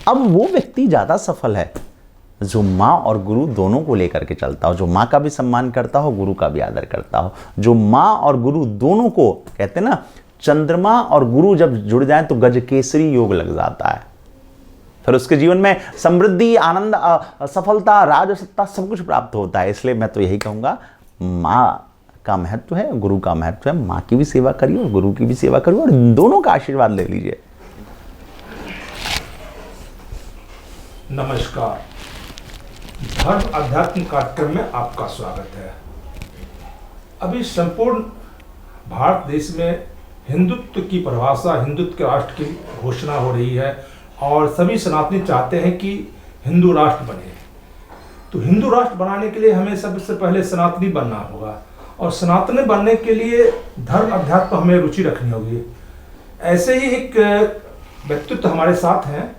अब वो व्यक्ति ज़्यादा सफल है जो माँ और गुरु दोनों को लेकर के चलता हो, जो माँ का भी सम्मान करता हो, गुरु का भी आदर करता हो, जो माँ और गुरु दोनों को, कहते हैं ना, चंद्रमा और गुरु जब जुड़ जाए तो गजकेसरी योग लग जाता है। फिर उसके जीवन में समृद्धि, आनंद, सफलता, राजसत्ता सब कुछ प्राप्त होता है। इसलिए मैं तो यही कहूँगा, माँ का महत्व है, गुरु का महत्व है। माँ की भी सेवा करिए और गुरु की भी सेवा करिए और दोनों का आशीर्वाद ले लीजिए। नमस्कार, धर्म अध्यात्म कार्यक्रम में आपका स्वागत है। अभी संपूर्ण भारत देश में हिंदुत्व की परिभाषा, हिंदुत्व के राष्ट्र की घोषणा हो रही है और सभी सनातनी चाहते हैं कि हिंदू राष्ट्र बने। तो हिंदू राष्ट्र बनाने के लिए हमें सबसे पहले सनातनी बनना होगा और सनातनी बनने के लिए धर्म अध्यात्म हमें रुचि रखनी होगी। ऐसे ही एक व्यक्तित्व हमारे साथ हैं,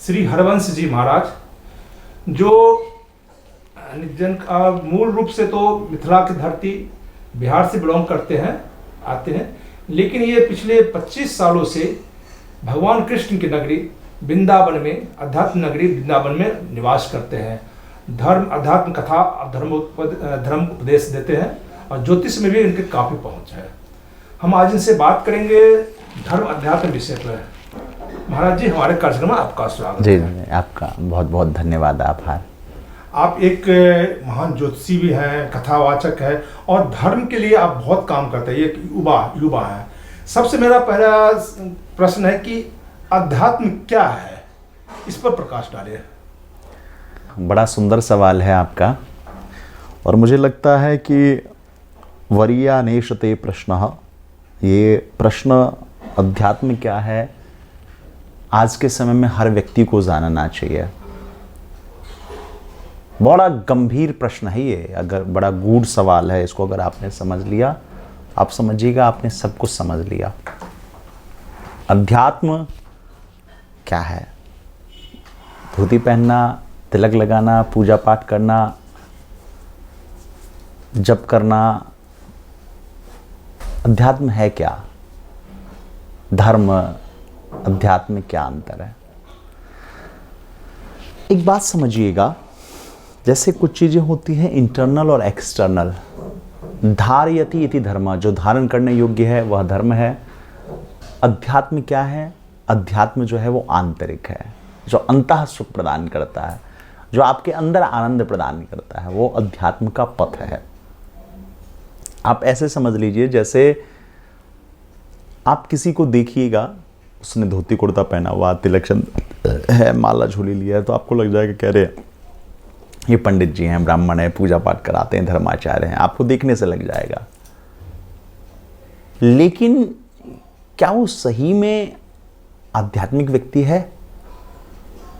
श्री हरवंश जी महाराज, जो जिनका मूल रूप से तो मिथिला की धरती बिहार से बिलोंग करते हैं, आते हैं, लेकिन ये पिछले 25 सालों से भगवान कृष्ण की नगरी वृंदावन में, अध्यात्म नगरी वृंदावन में निवास करते हैं। धर्म अध्यात्म कथा, धर्म उपदेश देते हैं और ज्योतिष में भी इनके काफ़ी पहुंच है। हम आज इनसे बात करेंगे धर्म अध्यात्म विषय पर। महाराज जी, हमारे कार्यक्रम में आपका स्वागत है। जी, आपका बहुत बहुत धन्यवाद, आभार। आप एक महान ज्योतिषी भी हैं, कथावाचक हैं और धर्म के लिए आप बहुत काम करते हैं। एक युवा हैं। सबसे मेरा पहला प्रश्न है कि अध्यात्म क्या है, इस पर प्रकाश डालिए। बड़ा सुंदर सवाल है आपका और मुझे लगता है कि वर्यानेशते प्रश्न, ये प्रश्न अध्यात्म क्या है आज के समय में हर व्यक्ति को जानना चाहिए। बड़ा गंभीर प्रश्न है ये, अगर बड़ा गूढ़ सवाल है। इसको अगर आपने समझ लिया, आप समझिएगा आपने सब कुछ समझ लिया। अध्यात्म क्या है? धोती पहनना, तिलक लगाना, पूजा पाठ करना, जप करना, अध्यात्म है क्या? धर्म अध्यात्म में क्या अंतर है? एक बात समझिएगा, जैसे कुछ चीजें होती हैं इंटरनल और एक्सटर्नल। धारयति इति धर्म, जो धारण करने योग्य है वह धर्म है। अध्यात्म क्या है? अध्यात्म जो है वो आंतरिक है, जो अंतः सुख प्रदान करता है, जो आपके अंदर आनंद प्रदान करता है, वो अध्यात्म का पथ है। आप ऐसे समझ लीजिए, जैसे आप किसी को देखिएगा, उसने धोती कुर्ता पहना हुआ, तिलक है, माला झोली लिया है, तो आपको लग जाएगा कह रहे ये पंडित जी हैं, ब्राह्मण है, पूजा पाठ कराते हैं, धर्माचार्य हैं। आपको देखने से लग जाएगा। लेकिन क्या वो सही में आध्यात्मिक व्यक्ति है?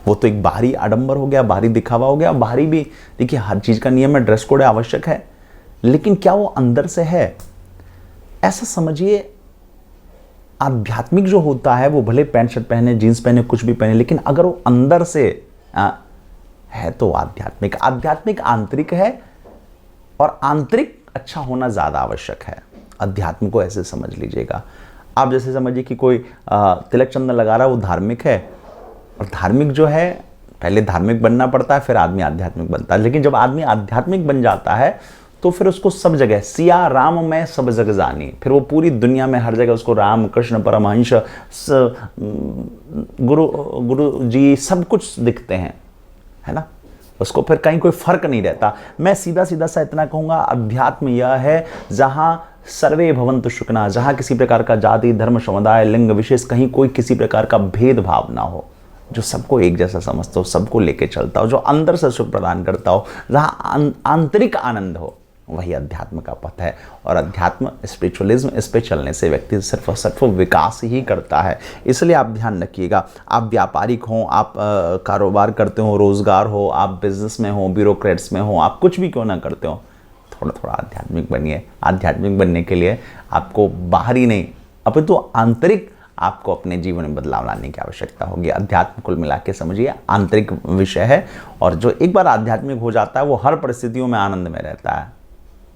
वो तो एक बाहरी आडंबर हो गया, बाहरी दिखावा हो गया। बाहरी भी देखिए, हर चीज का नियम है, ड्रेस कोड आवश्यक है, लेकिन क्या वो अंदर से है? ऐसा समझिए, आध्यात्मिक जो होता है वो भले पैंट शर्ट पहने, जीन्स पहने, कुछ भी पहने, लेकिन अगर वो अंदर से है तो आध्यात्मिक। आध्यात्मिक आंतरिक है और आंतरिक अच्छा होना ज्यादा आवश्यक है। अध्यात्म को ऐसे समझ लीजिएगा। आप जैसे समझिए कि कोई तिलक चंदन लगा रहा है, वो धार्मिक है। और धार्मिक जो है, पहले धार्मिक बनना पड़ता है, फिर आदमी आध्यात्मिक बनता है। लेकिन जब आदमी आध्यात्मिक बन जाता है तो फिर उसको सब जगह सिया राम में सब जगह जानी, फिर वो पूरी दुनिया में हर जगह उसको राम, कृष्ण, परमहंस, गुरु जी सब कुछ दिखते हैं, है ना। उसको फिर कहीं कोई फर्क नहीं रहता। मैं सीधा सीधा सा इतना कहूँगा, अध्यात्म यह है जहाँ सर्वे भवन्तु सुखिनः, जहाँ किसी प्रकार का जाति, धर्म, समुदाय, लिंग विशेष, कहीं कोई किसी प्रकार का भेदभाव ना हो, जो सबको एक जैसा समझता हो, सबको लेके चलता हो, जो अंदर से सुख प्रदान करता हो, जहाँ आंतरिक आनंद हो, वही अध्यात्म का पथ है। और अध्यात्म, स्पिरिचुअलिज्म, इस पे चलने से व्यक्ति सिर्फ और सिर्फ विकास ही करता है। इसलिए आप ध्यान रखिएगा, आप व्यापारिक हो, आप कारोबार करते हो, रोजगार हो, आप बिजनेस में हो, ब्यूरोक्रेट्स में हो, आप कुछ भी क्यों ना करते हो, थोड़ा थोड़ा आध्यात्मिक बनिए। आध्यात्मिक बनने के लिए आपको बाहरी नहीं, अपितु आंतरिक आपको अपने जीवन में बदलाव लाने की आवश्यकता होगी। अध्यात्म कुल मिला के समझिए आंतरिक विषय है, और जो एक बार आध्यात्मिक हो जाता है वो हर परिस्थितियों में आनंद में रहता है,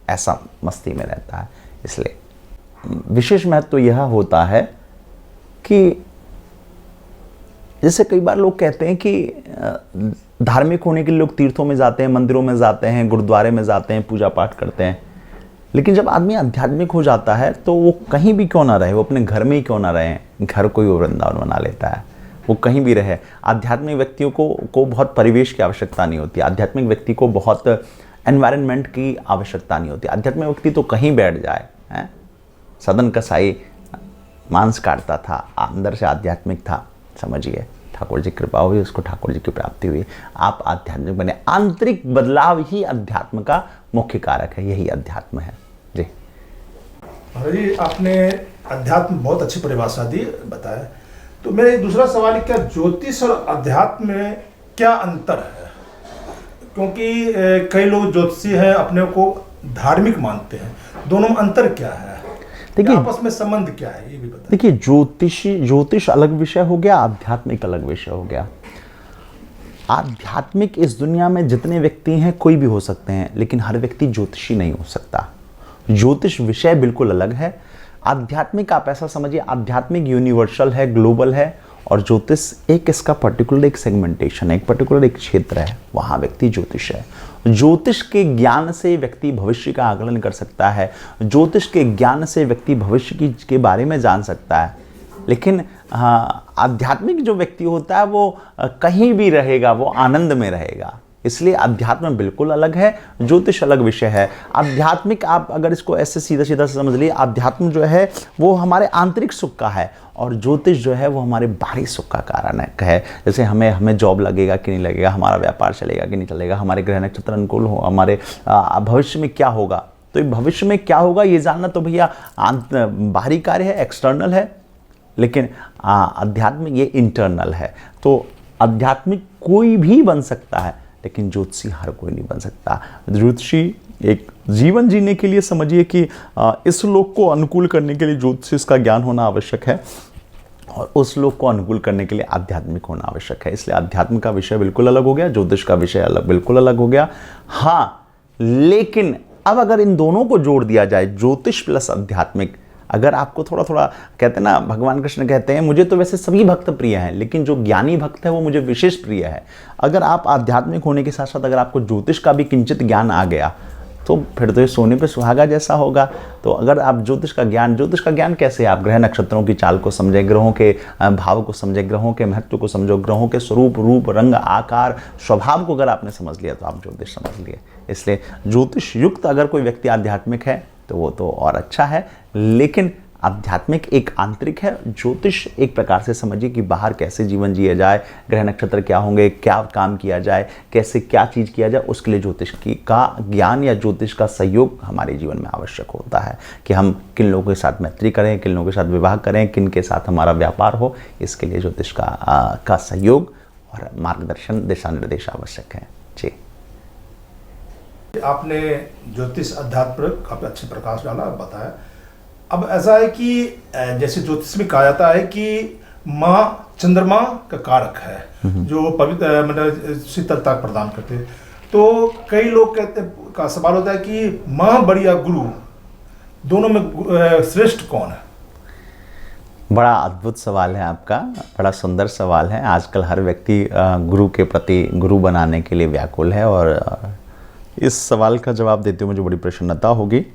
ऐसा मस्ती में रहता है। इसलिए विशेष महत्व तो यह होता है कि जैसे कई बार लोग कहते हैं कि धार्मिक होने के लिए लोग तीर्थों में जाते हैं, मंदिरों में जाते हैं, गुरुद्वारे में जाते हैं, पूजा पाठ करते हैं, लेकिन जब आदमी आध्यात्मिक हो जाता है तो वो कहीं भी क्यों ना रहे, वो अपने घर में ही क्यों ना रहे, घर को ही वो वृंदावन बना लेता है, वो कहीं भी रहे। आध्यात्मिक व्यक्तियों को बहुत परिवेश की आवश्यकता नहीं होती, आध्यात्मिक व्यक्ति को बहुत एनवायरनमेंट की आवश्यकता नहीं होती। आध्यात्मिक व्यक्ति तो कहीं बैठ जाए, हैं। सदन कसाई मांस काटता था, अंदर से आध्यात्मिक था, समझिए ठाकुर जी की कृपा हुई, उसको ठाकुर जी की प्राप्ति हुई, आप आध्यात्मिक बने। आंतरिक बदलाव ही अध्यात्म का मुख्य कारक है, यही अध्यात्म है जी। महाराज जी, आपने अध्यात्म बहुत अच्छी परिभाषा दी, बताया। तो मेरा दूसरा सवाल है, क्या ज्योतिष और अध्यात्म में क्या अंतर है? क्योंकि कई लोग ज्योतिषी हैं, अपने को धार्मिक मानते हैं, दोनों में अंतर क्या है? देखिए आपस में संबंध क्या है, ये भी बताइए। देखिए ज्योतिष अलग विषय हो गया, आध्यात्मिक अलग विषय हो गया। आध्यात्मिक इस दुनिया में जितने व्यक्ति हैं कोई भी हो सकते हैं, लेकिन हर व्यक्ति ज्योतिषी नहीं हो सकता। ज्योतिष विषय बिल्कुल अलग है। आध्यात्मिक आप ऐसा समझिए, आध्यात्मिक यूनिवर्सल है, ग्लोबल है, और ज्योतिष एक इसका पर्टिकुलर एक सेगमेंटेशन है, एक पर्टिकुलर एक क्षेत्र है, वहाँ व्यक्ति ज्योतिष है। ज्योतिष के ज्ञान से व्यक्ति भविष्य का आकलन कर सकता है, ज्योतिष के ज्ञान से व्यक्ति भविष्य के बारे में जान सकता है। लेकिन आध्यात्मिक जो व्यक्ति होता है वो कहीं भी रहेगा, वो आनंद में रहेगा। इसलिए अध्यात्म बिल्कुल अलग है, ज्योतिष अलग विषय है। आध्यात्मिक आप अगर इसको ऐसे सीधा सीधा से समझ लिए, अध्यात्म जो है वो हमारे आंतरिक सुख का है, और ज्योतिष जो है वो हमारे बाहरी सुख का कारण है। जैसे हमें जॉब लगेगा कि नहीं लगेगा, हमारा व्यापार चलेगा कि नहीं चलेगा, हमारे ग्रह नक्षत्र अनुकूल हो, हमारे भविष्य में क्या होगा। तो भविष्य में क्या होगा ये जानना तो भैया बाहरी कार्य है, एक्सटर्नल है, लेकिन अध्यात्म ये इंटरनल है। तो आध्यात्मिक कोई भी बन सकता है, लेकिन ज्योतिषी हर कोई नहीं बन सकता। ज्योतिषी एक जीवन जीने के लिए समझिए कि इस लोक को अनुकूल करने के लिए ज्योतिष का ज्ञान होना आवश्यक है, और उस लोक को अनुकूल करने के लिए आध्यात्मिक होना आवश्यक है। इसलिए आध्यात्म का विषय बिल्कुल अलग हो गया, ज्योतिष का विषय बिल्कुल अलग हो गया। हाँ, लेकिन अब अगर इन दोनों को जोड़ दिया जाए, ज्योतिष प्लस आध्यात्मिक, अगर आपको थोड़ा थोड़ा कहते हैं ना, भगवान कृष्ण कहते हैं मुझे तो वैसे सभी भक्त प्रिय हैं, लेकिन जो ज्ञानी भक्त है वो मुझे विशेष प्रिय है। अगर आप आध्यात्मिक होने के साथ साथ अगर आपको ज्योतिष का भी किंचित ज्ञान आ गया, तो फिर तो ये सोने पे सुहागा जैसा होगा। तो अगर आप ज्योतिष का ज्ञान कैसे, आप ग्रह नक्षत्रों की चाल को समझे, ग्रहों के भाव को समझे, ग्रहों के महत्व को समझो, ग्रहों के स्वरूप, रूप, रंग, आकार, स्वभाव को अगर आपने समझ लिया तो आप ज्योतिष समझ लिए। इसलिए ज्योतिष युक्त अगर कोई व्यक्ति आध्यात्मिक है तो वो तो और अच्छा है, लेकिन आध्यात्मिक एक आंतरिक है, ज्योतिष एक प्रकार से समझिए कि बाहर कैसे जीवन जिया जाए, ग्रह नक्षत्र क्या होंगे, क्या काम किया जाए, कैसे क्या चीज़ किया जाए, उसके लिए ज्योतिष का ज्ञान या ज्योतिष का सहयोग हमारे जीवन में आवश्यक होता है कि हम किन लोगों के साथ मैत्री करें, किन लोगों के साथ विवाह करें, किन के साथ हमारा व्यापार हो। इसके लिए ज्योतिष का सहयोग और मार्गदर्शन, दिशा निर्देश आवश्यक है जी। आपने ज्योतिष अध्यात्म पर काफी अच्छे प्रकाश डाला, बताया। अब ऐसा है कि जैसे ज्योतिष में कहा जाता है कि माँ चंद्रमा का कारक है, जो पवित्र मतलब शीतलता प्रदान करते हैं। तो कई लोग कहते का सवाल होता है कि माँ बड़ी या गुरु, दोनों में श्रेष्ठ कौन है? बड़ा अद्भुत सवाल है आपका, बड़ा सुंदर सवाल है। आजकल हर व्यक्ति गुरु के प्रति, गुरु बनाने के लिए व्याकुल है, और इस सवाल का जवाब देते हुए मुझे बड़ी प्रसन्नता होगी।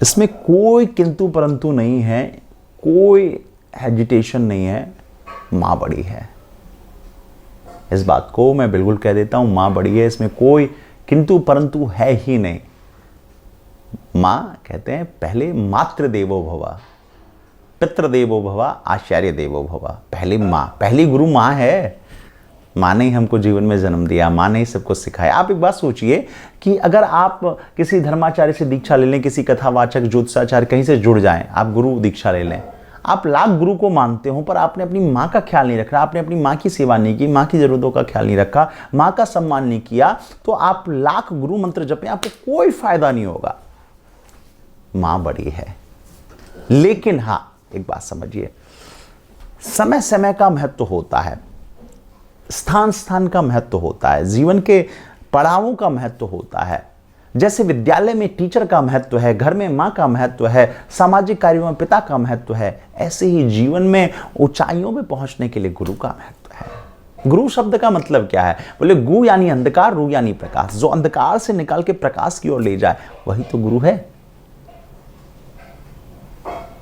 इसमें कोई किंतु परंतु नहीं है, कोई हेजिटेशन नहीं है। माँ बड़ी है, इस बात को मैं बिल्कुल कह देता हूँ, माँ बड़ी है, इसमें कोई किंतु परंतु है ही नहीं। माँ कहते हैं पहले मातृ देवो भव, पितृ देवो भव, आचार्य देवो भव। पहली माँ, पहली गुरु माँ है। माँ ने ही हमको जीवन में जन्म दिया, माँ ने ही सबको सिखाया। आप एक बात सोचिए कि अगर आप किसी धर्माचार्य से दीक्षा ले लें, किसी कथावाचक, ज्योतिषाचार्य कहीं से जुड़ जाएं, आप गुरु दीक्षा ले लें, आप लाख गुरु को मानते हो, पर आपने अपनी माँ का ख्याल नहीं रखा, आपने अपनी माँ की सेवा नहीं की, माँ की जरूरतों का ख्याल नहीं रखा, माँ का सम्मान नहीं किया, तो आप लाख गुरु मंत्र जपें, आपको कोई फायदा नहीं होगा। माँ बड़ी है, लेकिन हाँ एक बात समझिए, समय समय का महत्व होता है, स्थान स्थान का महत्व होता है, जीवन के पड़ावों का महत्व होता है। जैसे विद्यालय में टीचर का महत्व है, घर में माँ का महत्व है, सामाजिक कार्यों में पिता का महत्व है, ऐसे ही जीवन में ऊंचाइयों में पहुंचने के लिए गुरु का महत्व है। गुरु शब्द का मतलब क्या है? बोले गु यानी अंधकार, रू यानी प्रकाश। जो अंधकार से निकाल के प्रकाश की ओर ले जाए वही तो गुरु है।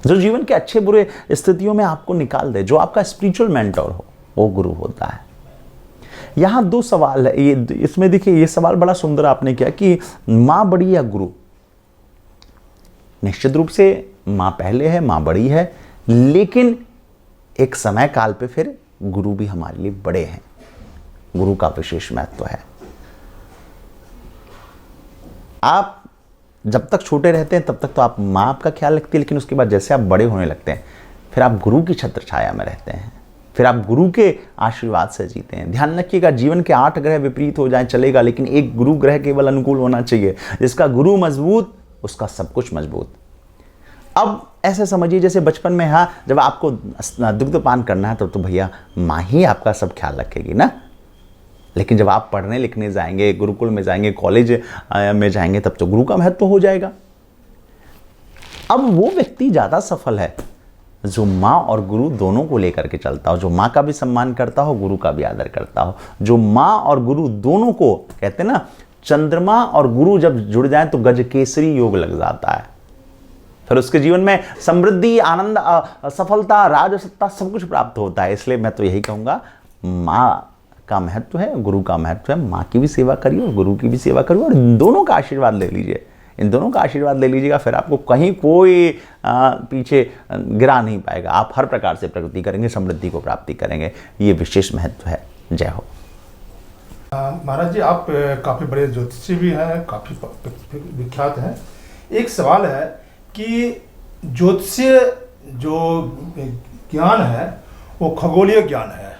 जो जीवन के अच्छे बुरे स्थितियों में आपको निकाल दे, जो आपका स्पिरिचुअल मेंटर हो, वो गुरु होता है। यहां दो सवाल है, ये इसमें देखिए, ये सवाल बड़ा सुंदर आपने किया कि मां बड़ी या गुरु। निश्चित रूप से मां पहले है, मां बड़ी है, लेकिन एक समय काल पे फिर गुरु भी हमारे लिए बड़े हैं। गुरु का विशेष महत्व है। आप जब तक छोटे रहते हैं तब तक तो आप माँ आपका ख्याल रखती है, लेकिन उसके बाद जैसे आप बड़े होने लगते हैं फिर आप गुरु की छत्र छाया में रहते हैं, फिर आप गुरु के आशीर्वाद से जीते हैं। ध्यान रखिएगा, जीवन के 8 ग्रह विपरीत हो जाए चलेगा, लेकिन एक गुरु ग्रह केवल अनुकूल होना चाहिए। जिसका गुरु मजबूत उसका सब कुछ मजबूत। अब ऐसे समझिए जैसे बचपन में, हाँ, जब आपको दुग्धपान करना है तो भैया माँ ही आपका सब ख्याल रखेगी ना, लेकिन जब आप पढ़ने लिखने जाएंगे, गुरुकुल में जाएंगे, कॉलेज में जाएंगे, तब तो गुरु का महत्व हो जाएगा। अब वो व्यक्ति ज्यादा सफल है जो माँ और गुरु दोनों को लेकर के चलता हो, जो माँ का भी सम्मान करता हो, गुरु का भी आदर करता हो, जो माँ और गुरु दोनों को, कहते हैं ना, चंद्रमा और गुरु जब जुड़ जाए तो गज केसरी योग लग जाता है। फिर उसके जीवन में समृद्धि, आनंद, सफलता, राजसत्ता सब कुछ प्राप्त होता है। इसलिए मैं तो यही कहूंगा, माँ का महत्व है, गुरु का महत्व है। माँ की भी सेवा करिए और गुरु की भी सेवा करिए और इन दोनों का आशीर्वाद ले लीजिए। इन दोनों का आशीर्वाद ले लीजिएगा, फिर आपको कहीं कोई पीछे गिरा नहीं पाएगा। आप हर प्रकार से प्रगति करेंगे, समृद्धि को प्राप्ति करेंगे। ये विशेष महत्व है। जय हो। महाराज जी, आप काफ़ी बड़े ज्योतिषी भी हैं, काफ़ी विख्यात हैं। एक सवाल है कि ज्योतिषीय जो ज्ञान है वो खगोलीय ज्ञान है,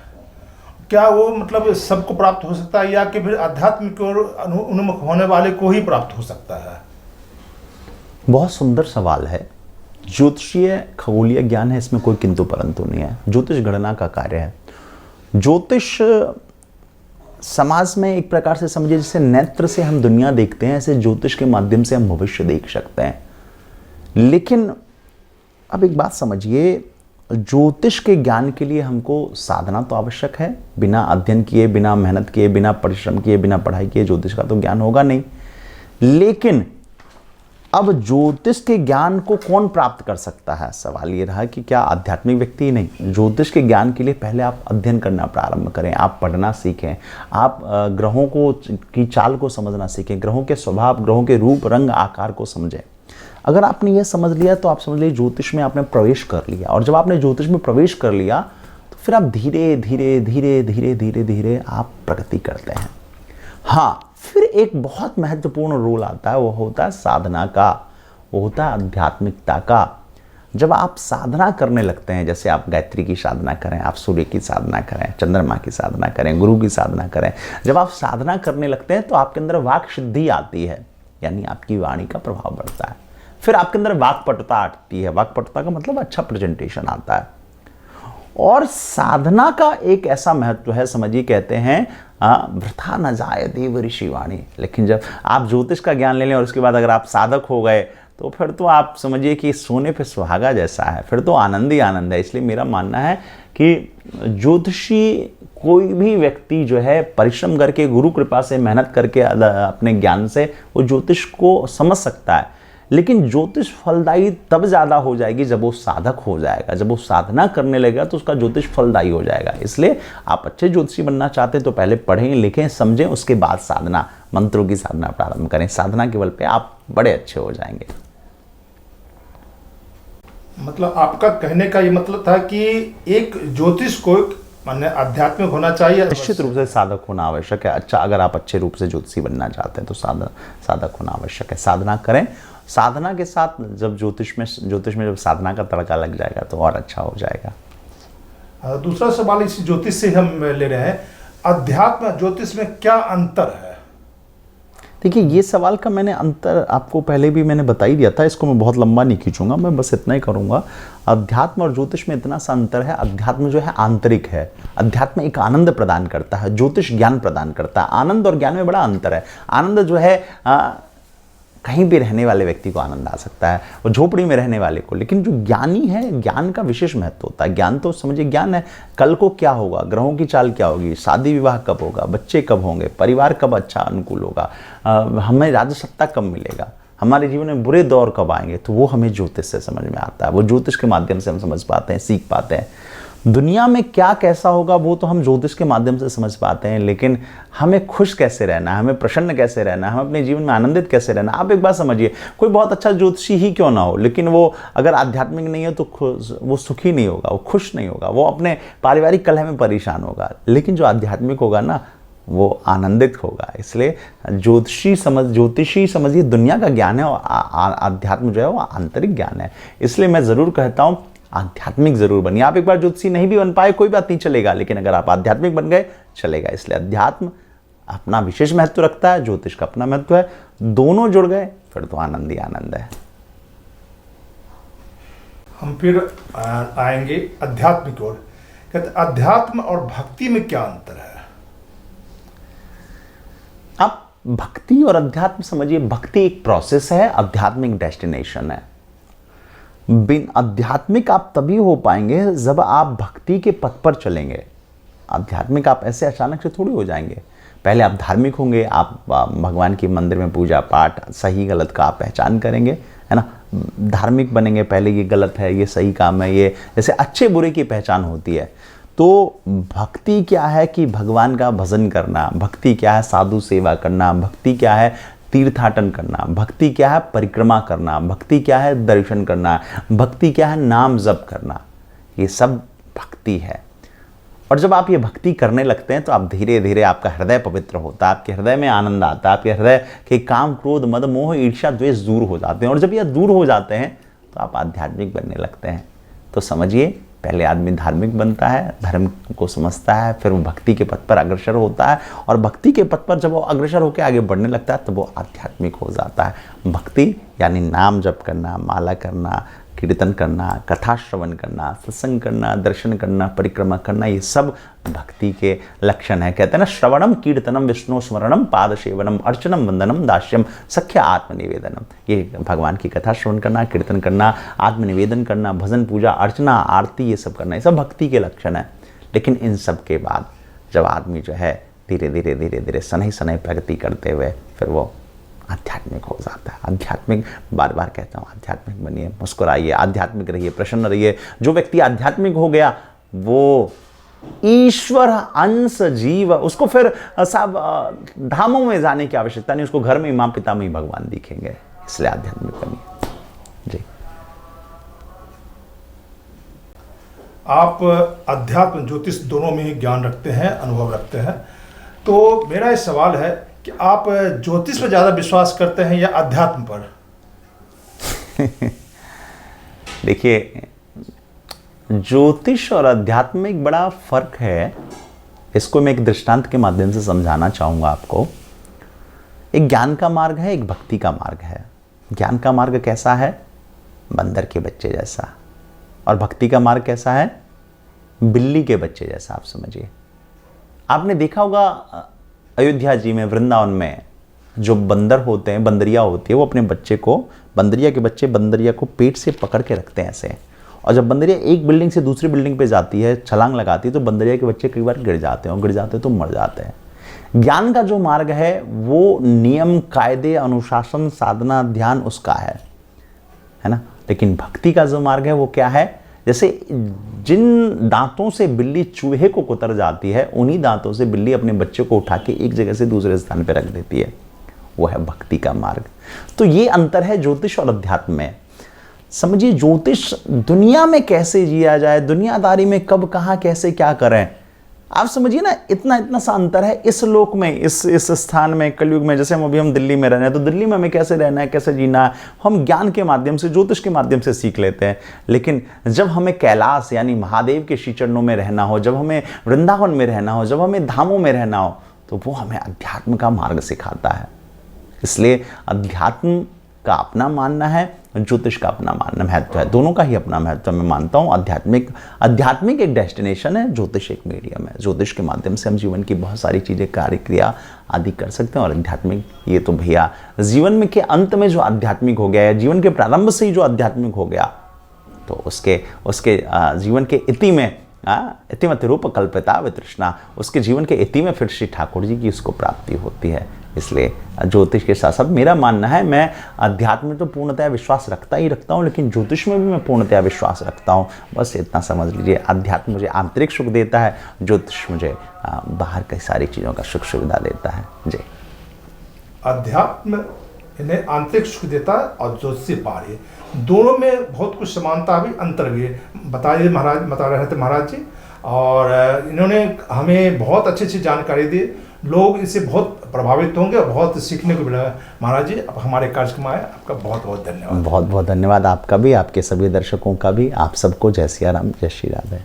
क्या वो मतलब सबको प्राप्त हो सकता है या कि फिर आध्यात्म की ओर उन्मुख होने वाले को ही प्राप्त हो सकता है? बहुत सुंदर सवाल है। ज्योतिषीय खगोलीय ज्ञान है, इसमें कोई किंतु परंतु नहीं है। ज्योतिष गणना का कार्य है। ज्योतिष समाज में एक प्रकार से समझिए जैसे नेत्र से हम दुनिया देखते हैं, ऐसे ज्योतिष के माध्यम से हम भविष्य देख सकते हैं। लेकिन अब एक बात समझिए, ज्योतिष के ज्ञान के लिए हमको साधना तो आवश्यक है। बिना अध्ययन किए, बिना मेहनत किए, बिना परिश्रम किए, बिना पढ़ाई किए ज्योतिष का तो ज्ञान होगा नहीं। लेकिन अब ज्योतिष के ज्ञान को कौन प्राप्त कर सकता है? सवाल ये रहा कि क्या आध्यात्मिक व्यक्ति? नहीं। ज्योतिष के ज्ञान के लिए पहले आप अध्ययन करना प्रारंभ करें, आप पढ़ना सीखें, आप ग्रहों को की चाल को समझना सीखें, ग्रहों के स्वभाव, ग्रहों के रूप, रंग, आकार को समझें। अगर आपने यह समझ लिया तो आप समझ लीजिए ज्योतिष में आपने प्रवेश कर लिया। और जब आपने ज्योतिष में प्रवेश कर लिया तो फिर आप धीरे धीरे धीरे धीरे धीरे धीरे आप प्रगति करते हैं। हाँ, फिर एक बहुत महत्वपूर्ण रोल आता है, वो होता है साधना का, वो होता है आध्यात्मिकता का। जब आप साधना करने लगते हैं, जैसे आप गायत्री की साधना करें, आप सूर्य की साधना करें, चंद्रमा की साधना करें, गुरु की साधना करें, जब आप साधना करने लगते हैं तो आपके अंदर वाक सिद्धि आती है, यानी आपकी वाणी का प्रभाव बढ़ता है। फिर आपके अंदर वाक्पटुता आती है। वाक्पटुता का मतलब अच्छा प्रेजेंटेशन आता है। और साधना का एक ऐसा महत्व है, समझिए, कहते हैं वृथा न जाए देव ऋषि वाणी। लेकिन जब आप ज्योतिष का ज्ञान ले लें और उसके बाद अगर आप साधक हो गए तो फिर तो आप समझिए कि सोने पे सुहागा जैसा है, फिर तो आनंद ही आनंद है। इसलिए मेरा मानना है कि ज्योतिषी कोई भी व्यक्ति जो है परिश्रम करके, गुरु कृपा से, मेहनत करके, अपने ज्ञान से वो ज्योतिष को समझ सकता है। लेकिन ज्योतिष फलदायी तब ज़्यादा हो जाएगी जब वो साधक हो जाएगा। जब वो साधना करने लगेगा तो उसका ज्योतिष फलदायी हो जाएगा। इसलिए आप अच्छे ज्योतिषी बनना चाहते हैं तो पहले पढ़ें, लिखें, समझें, उसके बाद साधना, मंत्रों की साधना प्रारंभ करें। साधना के बल पे आप बड़े अच्छे हो जाएंगे। मतलब आपका कहने का ये मतलब था कि एक ज्योतिष को माने आध्यात्मिक होना चाहिए, निश्चित रूप से साधक होना आवश्यक है। अच्छा, अगर आप अच्छे रूप से ज्योतिषी बनना चाहते हैं तो साधक होना आवश्यक है। साधना करें। साधना के साथ जब ज्योतिष में जब साधना का तड़का लग जाएगा तो और अच्छा हो जाएगा। दूसरा सवाल इस ज्योतिष से हम ले रहे हैं, अध्यात्म ज्योतिष में क्या अंतर है? देखिए, ये सवाल का मैंने अंतर आपको पहले भी मैंने बता ही दिया था, इसको मैं बहुत लंबा नहीं खींचूंगा, मैं बस इतना ही करूंगा। अध्यात्म और ज्योतिष में इतना सा अंतर है, अध्यात्म जो है आंतरिक है। अध्यात्म एक आनंद प्रदान करता है, ज्योतिष ज्ञान प्रदान करता है। आनंद और ज्ञान में बड़ा अंतर है। आनंद जो है कहीं भी रहने वाले व्यक्ति को आनंद आ सकता है, वो झोपड़ी में रहने वाले को। लेकिन जो ज्ञानी है, ज्ञान का विशेष महत्व होता है। ज्ञान तो समझिए ज्ञान है, कल को क्या होगा, ग्रहों की चाल क्या होगी, शादी विवाह कब होगा, बच्चे कब होंगे, परिवार कब अच्छा अनुकूल होगा, हमें राजसत्ता कब मिलेगा, हमारे जीवन में बुरे दौर कब आएंगे, तो वो हमें ज्योतिष से समझ में आता है। वो ज्योतिष के माध्यम से हम समझ पाते हैं, सीख पाते हैं। दुनिया में क्या कैसा होगा वो तो हम ज्योतिष के माध्यम से समझ पाते हैं, लेकिन हमें खुश कैसे रहना है, हमें प्रसन्न कैसे रहना है, हमें अपने जीवन में आनंदित कैसे रहना है। आप एक बात समझिए, कोई बहुत अच्छा ज्योतिषी ही क्यों ना हो, लेकिन वो अगर आध्यात्मिक नहीं है तो वो सुखी नहीं होगा, वो खुश नहीं होगा, वो अपने पारिवारिक कलह में परेशान होगा। लेकिन जो आध्यात्मिक होगा ना, वो आनंदित होगा। इसलिए ज्योतिषी समझिए दुनिया का ज्ञान है, और आध्यात्म जो है वो आंतरिक ज्ञान है। इसलिए मैं ज़रूर कहता हूँ आध्यात्मिक जरूर बनिए। आप एक बार ज्योतिषी नहीं भी बन पाए कोई बात नहीं, चलेगा, लेकिन अगर आप आध्यात्मिक बन गए चलेगा। इसलिए अध्यात्म अपना विशेष महत्व रखता है, ज्योतिष का अपना महत्व है, दोनों जुड़ गए फिर तो आनंद ही आनंद है। हम फिर आएंगे अध्यात्म की ओर। कहते अध्यात्म और भक्ति में क्या अंतर है? आप भक्ति और अध्यात्म समझिए, भक्ति एक प्रोसेस है, आध्यात्मिक डेस्टिनेशन है। बिन आध्यात्मिक आप तभी हो पाएंगे जब आप भक्ति के पथ पर चलेंगे। आध्यात्मिक आप ऐसे अचानक से थोड़ी हो जाएंगे। पहले आप धार्मिक होंगे, आप भगवान के मंदिर में पूजा पाठ, सही गलत का आप पहचान करेंगे, है ना। धार्मिक बनेंगे, पहले ये गलत है, ये सही काम है, ये जैसे अच्छे बुरे की पहचान होती है। तो भक्ति क्या है कि भगवान का भजन करना, भक्ति क्या है साधु सेवा करना, भक्ति क्या है तीर्थाटन करना, भक्ति क्या है परिक्रमा करना, भक्ति क्या है दर्शन करना, भक्ति क्या है नाम जप करना। ये सब भक्ति है। और जब आप ये भक्ति करने लगते हैं तो आप धीरे धीरे आपका हृदय पवित्र होता है, आपके हृदय में आनंद आता है, आपके हृदय के काम क्रोध मद मोह ईर्ष्या द्वेष दूर हो जाते हैं। और जब ये दूर हो जाते हैं तो आप आध्यात्मिक बनने लगते हैं। तो समझिए, पहले आदमी धार्मिक बनता है, धर्म को समझता है, फिर वो भक्ति के पथ पर अग्रसर होता है, और भक्ति के पथ पर जब वो अग्रसर होकर आगे बढ़ने लगता है तो वो आध्यात्मिक हो जाता है। भक्ति यानी नाम जप करना, माला करना, कीर्तन करना, कथा श्रवण करना, सत्संग करना, दर्शन करना, परिक्रमा करना, ये सब भक्ति के लक्षण है। कहते हैं ना, श्रवणम कीर्तनम विष्णु स्मरणम पाद सेवनम अर्चनम वंदनम दास्यम सख्य आत्मनिवेदनम। ये भगवान की कथा श्रवण करना, कीर्तन करना, आत्मनिवेदन करना, भजन पूजा अर्चना आरती, ये सब करना, ये सब भक्ति के लक्षण है। लेकिन इन सब के बाद जब आदमी जो है धीरे धीरे शनै शनै प्रगति करते हुए फिर वो आध्यात्मिक हो जाता है। आध्यात्मिक, बार बार कहता हूँ, आध्यात्मिक बनिए, मुस्कुराइए, आध्यात्मिक रहिए, प्रसन्न रहिए। जो व्यक्ति आध्यात्मिक हो गया वो ईश्वर अंश जीव, उसको फिर सब धामों में जाने की आवश्यकता नहीं, उसको घर में माँ पिता में ही भगवान दिखेंगे। इसलिए आध्यात्मिक बनिए जी। आप अध्यात्म ज्योतिष दोनों में ही ज्ञान रखते हैं, अनुभव रखते हैं, तो मेरा ये सवाल है कि आप ज्योतिष पर ज़्यादा विश्वास करते हैं या अध्यात्म पर? देखिए, ज्योतिष और अध्यात्म में एक बड़ा फर्क है। इसको मैं एक दृष्टांत के माध्यम से समझाना चाहूँगा आपको। एक ज्ञान का मार्ग है, एक भक्ति का मार्ग है। ज्ञान का मार्ग कैसा है? बंदर के बच्चे जैसा। और भक्ति का मार्ग कैसा है? बिल्ली के बच्चे जैसा। आप समझिए, आपने देखा होगा अयोध्या जी में, वृंदावन में जो बंदर होते हैं, बंदरिया होती है, वो अपने बच्चे को, बंदरिया के बच्चे बंदरिया को पेट से पकड़ के रखते हैं ऐसे। और जब बंदरिया एक बिल्डिंग से दूसरी बिल्डिंग पे जाती है, छलांग लगाती है, तो बंदरिया के बच्चे कई बार गिर जाते हैं, और गिर जाते हैं तो मर जाते हैं। ज्ञान का जो मार्ग है वो नियम, कायदे, अनुशासन, साधना, ध्यान उसका है ना। लेकिन भक्ति का जो मार्ग है वो क्या है? जैसे जिन दांतों से बिल्ली चूहे को कुतर जाती है, उन्हीं दांतों से बिल्ली अपने बच्चे को उठा के एक जगह से दूसरे स्थान पर रख देती है। वो है भक्ति का मार्ग। तो ये अंतर है ज्योतिष और अध्यात्म में। समझिए, ज्योतिष दुनिया में कैसे जिया जाए, दुनियादारी में कब कहाँ कैसे क्या करें, आप समझिए ना, इतना सा अंतर है इस लोक में, इस स्थान में, कलयुग में। जैसे हम दिल्ली में रहना है, तो दिल्ली में हमें कैसे रहना है, कैसे जीना है, हम ज्ञान के माध्यम से, ज्योतिष के माध्यम से सीख लेते हैं। लेकिन जब हमें कैलाश यानी महादेव के श्री चरणों में रहना हो, जब हमें वृंदावन में रहना हो, जब हमें धामों में रहना हो, तो वो हमें अध्यात्म का मार्ग सिखाता है। इसलिए अध्यात्म का अपना मानना है, ज्योतिष का अपना मानना महत्व है, दोनों का ही अपना महत्व मैं मानता हूँ। आध्यात्मिक एक डेस्टिनेशन है, ज्योतिष एक मीडियम है। ज्योतिष के माध्यम से हम जीवन की बहुत सारी चीज़ें, कार्य क्रिया आदि कर सकते हैं। और आध्यात्मिक, ये तो भैया जीवन में के अंत में जो आध्यात्मिक हो गया है, जीवन के प्रारंभ से ही जो आध्यात्मिक हो गया, तो उसके जीवन के इति में इतिमत रूप कल्पिता वितृष्णा, उसके जीवन के इति में फिर श्री ठाकुर जी की उसको प्राप्ति होती है। इसलिए ज्योतिष के साथ साथ मेरा मानना है, मैं अध्यात्म में तो पूर्णतया विश्वास रखता हूँ, लेकिन ज्योतिष में भी मैं पूर्णतया विश्वास रखता हूँ। बस इतना समझ लीजिए, अध्यात्म मुझे आंतरिक सुख देता है, ज्योतिष मुझे बाहर कई सारी चीज़ों का सुख सुविधा देता है। जी, अध्यात्म इन्हें आंतरिक सुख देता है और ज्योतिष बाहरी, दोनों में बहुत कुछ समानता भी, अंतर भी है। बता रहे थे महाराज जी, और इन्होंने हमें बहुत अच्छी अच्छी जानकारी दी। लोग इससे बहुत प्रभावित होंगे और बहुत सीखने को मिला। महाराज जी, अब हमारे कार्यक्रम आए, आपका बहुत बहुत धन्यवाद। बहुत बहुत धन्यवाद आपका भी, आपके सभी दर्शकों का भी। आप सबको जय सिया राम, जय श्री राधे।